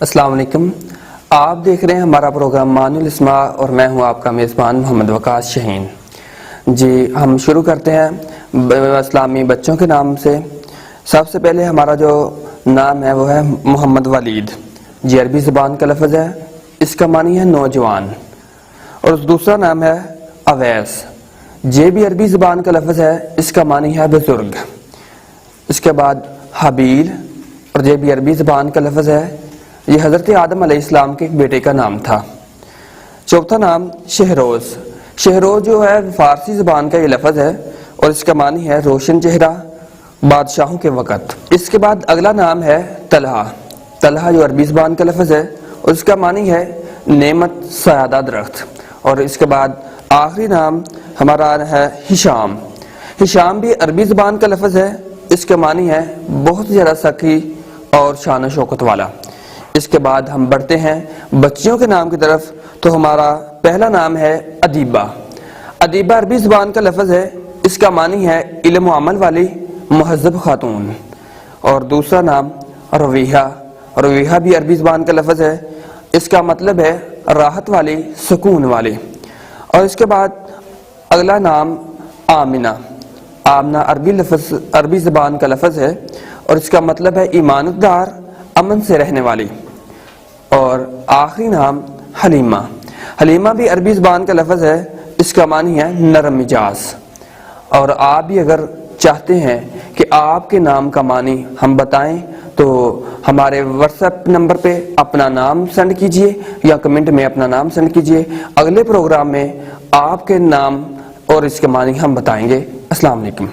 السلام علیکم، آپ دیکھ رہے ہیں ہمارا پروگرام معنی الاسماء اور میں ہوں آپ کا میزبان محمد وقاص شہین۔ جی ہم شروع کرتے ہیں اسلامی بچوں کے نام سے۔ سب سے پہلے ہمارا جو نام ہے وہ ہے محمد ولید۔ جی عربی زبان کا لفظ ہے، اس کا معنی ہے نوجوان۔ اور دوسرا نام ہے اویس، یہ بھی عربی زبان کا لفظ ہے، اس کا معنی ہے بزرگ۔ اس کے بعد حبیل، اور یہ بھی عربی زبان کا لفظ ہے، یہ حضرت آدم علیہ السلام کے ایک بیٹے کا نام تھا۔ چوتھا نام شہروز۔ شہروز جو ہے فارسی زبان کا یہ لفظ ہے اور اس کا معنی ہے روشن چہرہ، بادشاہوں کے وقت۔ اس کے بعد اگلا نام ہے طلحہ۔ طلحہ جو عربی زبان کا لفظ ہے اور اس کا معنی ہے نعمت سیادہ درخت۔ اور اس کے بعد آخری نام ہمارا ہے ہشام۔ ہشام بھی عربی زبان کا لفظ ہے، اس کا معنی ہے بہت زیادہ سخی اور شان و شوکت والا۔ اس کے بعد ہم بڑھتے ہیں بچیوں کے نام کی طرف، تو ہمارا پہلا نام ہے ادیبہ۔ ادیبہ عربی زبان کا لفظ ہے، اس کا معنی ہے علم و عمل والی مہذب خاتون۔ اور دوسرا نام رویحہ۔ رویحہ بھی عربی زبان کا لفظ ہے، اس کا مطلب ہے راحت والی، سکون والی۔ اور اس کے بعد اگلا نام آمنہ۔ آمنہ عربی زبان کا لفظ ہے اور اس کا مطلب ہے ایمانت دار، امن سے رہنے والی۔ اور آخری نام حلیمہ۔ حلیمہ بھی عربی زبان کا لفظ ہے، اس کا معنی ہے نرم مزاج۔ اور آپ بھی اگر چاہتے ہیں کہ آپ کے نام کا معنی ہم بتائیں تو ہمارے واٹس ایپ نمبر پہ اپنا نام سینڈ کیجئے یا کمنٹ میں اپنا نام سینڈ کیجئے۔ اگلے پروگرام میں آپ کے نام اور اس کے معنی ہم بتائیں گے۔ السلام علیکم۔